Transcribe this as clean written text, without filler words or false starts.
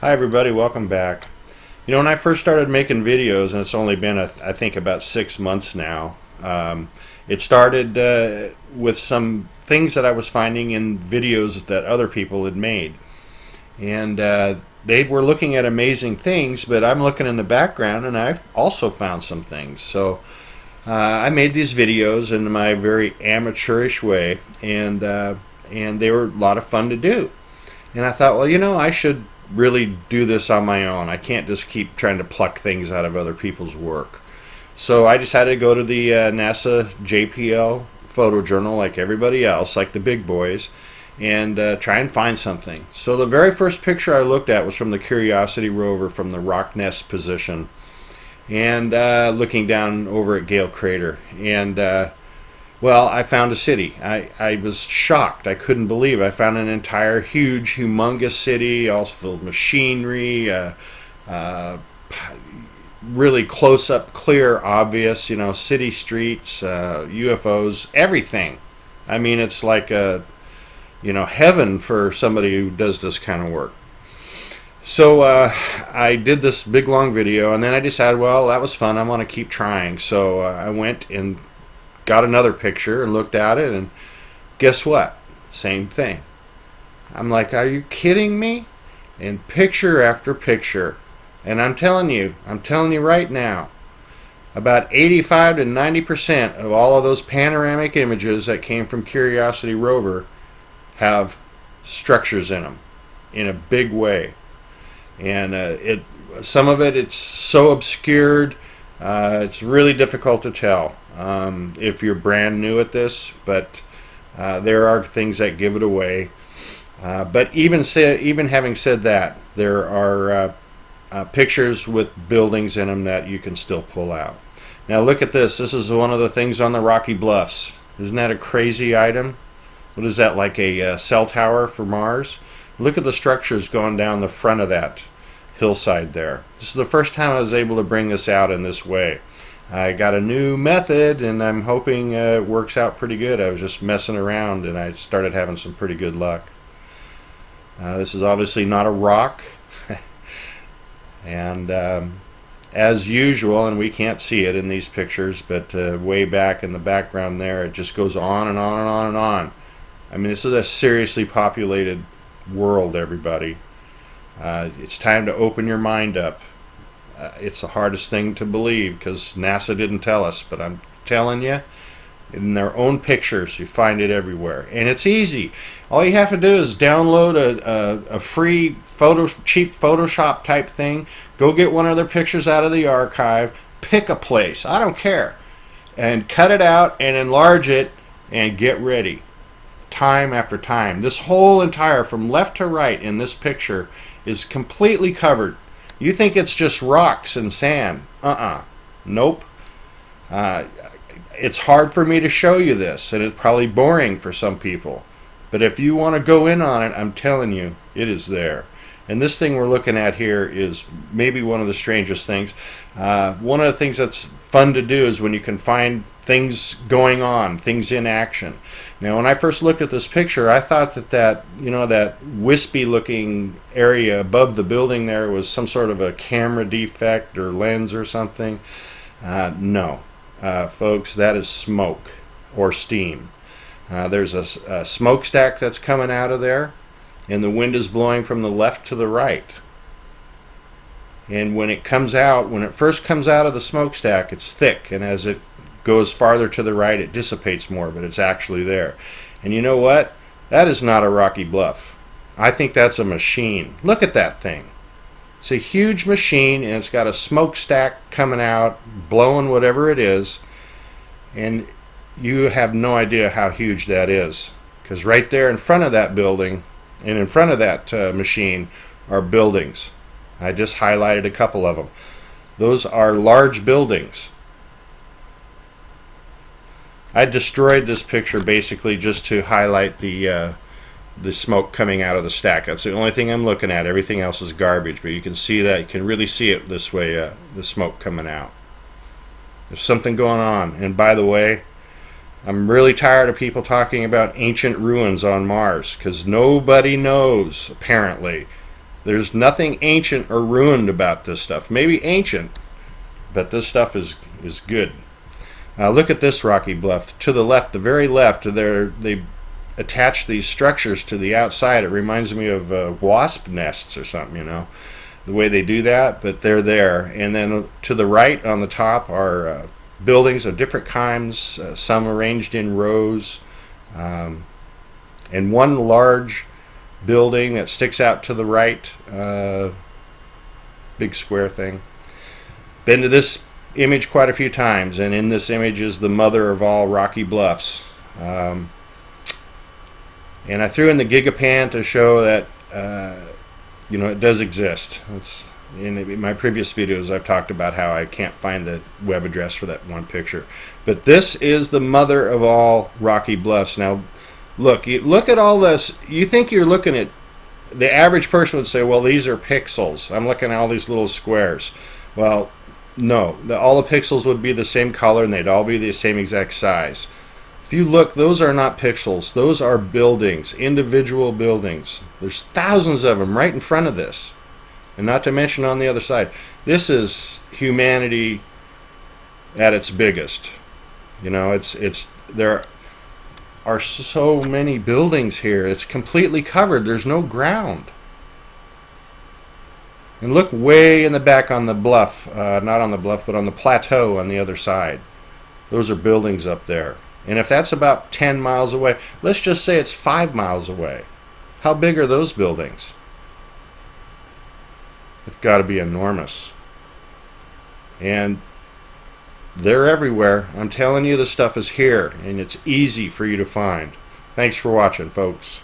Hi everybody, welcome back. When I first started making videos, and it's only been I think about 6 months now, it started with some things that I was finding in videos that other people had made. And they were looking at amazing things, but I'm looking in the background and I've also found some things. So I made these videos in my very amateurish way, and they were a lot of fun to do. And I thought, well, I should really do this on my own. I can't just keep trying to pluck things out of other people's work. So I decided to go to the NASA JPL photo journal like everybody else, like the big boys, and try and find something. So the very first picture I looked at was from the Curiosity rover from the rock nest position, and looking down over at Gale Crater. And well, I found a city. I was shocked. I couldn't believe I found an entire huge, humongous city, also full of machinery, really close-up, clear, obvious, city streets, UFOs, everything. I mean, it's like heaven for somebody who does this kind of work. So I did this big, long video, and then I decided, well, that was fun. I want to keep trying. So I went and got another picture and looked at it, and guess what? Same thing. I'm like, are you kidding me? And picture after picture. And I'm telling you right now, about 85 to 90% of all of those panoramic images that came from Curiosity rover have structures in them in a big way. And some of it's so obscured, it's really difficult to tell if you're brand new at this, but there are things that give it away. But even having said that, there are pictures with buildings in them that you can still pull out. Now look at this. This is one of the things on the Rocky Bluffs. Isn't that a crazy item? What is that, like a cell tower for Mars? Look at the structures going down the front of that hillside there. This is the first time I was able to bring this out in this way. I got a new method, and I'm hoping it works out pretty good. I was just messing around, and I started having some pretty good luck. This is obviously not a rock. And as usual, and we can't see it in these pictures, but way back in the background there, it just goes on and on and on and on. I mean, this is a seriously populated world, everybody. It's time to open your mind up. It's the hardest thing to believe because NASA didn't tell us, but I'm telling you, in their own pictures, you find it everywhere. And it's easy. All you have to do is download a free cheap Photoshop type thing, go get one of their pictures out of the archive, pick a place, I don't care, and cut it out and enlarge it and get ready. Time after time. This whole entire, from left to right in this picture, is completely covered. You think it's just rocks and sand. Nope. It's hard for me to show you this, and it's probably boring for some people. But if you want to go in on it, I'm telling you, it is there. And this thing we're looking at here is maybe one of the strangest things. One of the things that's fun to do is when you can find things going on, things in action. Now, when I first looked at this picture, I thought that wispy-looking area above the building there was some sort of a camera defect or lens or something. No, folks, that is smoke or steam. There's a smokestack that's coming out of there, and the wind is blowing from the left to the right. And when it first comes out of the smokestack, it's thick, and as it goes farther to the right, it dissipates more, but it's actually there. And you know what? That is not a rocky bluff. I think that's a machine. Look at that thing. It's a huge machine, and it's got a smokestack coming out, blowing whatever it is, and you have no idea how huge that is, because right there in front of that building and in front of that machine are buildings. I just highlighted a couple of them. Those are large buildings. I destroyed this picture basically just to highlight the smoke coming out of the stack. That's the only thing I'm looking at. Everything else is garbage, but you can see that. You can really see it this way, the smoke coming out. There's something going on. And by the way, I'm really tired of people talking about ancient ruins on Mars, because nobody knows, apparently, There's nothing ancient or ruined about this stuff. Maybe ancient, but this stuff is good. Look at this rocky bluff. To the left, the very left, they attach these structures to the outside. It reminds me of wasp nests or something, you know, the way they do that, but they're there. And then to the right on the top are buildings of different kinds, some arranged in rows, and one large building that sticks out to the right, big square thing. Been to this image quite a few times, and in this image is the mother of all rocky bluffs. And I threw in the gigapan to show that it does exist. In my previous videos I've talked about how I can't find the web address for that one picture, but this is the mother of all rocky bluffs. Now look at all this. You think you're looking at, the average person would say, well, these are pixels. I'm looking at all these little squares. Well, no, all the pixels would be the same color and they'd all be the same exact size. If you look, those are not pixels. Those are buildings, individual buildings. There's thousands of them right in front of this. And not to mention on the other side. This is humanity at its biggest. You know, there are so many buildings here. It's completely covered. There's no ground. And look way in the back on the bluff, not on the bluff, but on the plateau on the other side. Those are buildings up there. And if that's about 10 miles away, let's just say it's 5 miles away. How big are those buildings? It's got to be enormous. And they're everywhere. I'm telling you, the stuff is here, and it's easy for you to find. Thanks for watching, folks.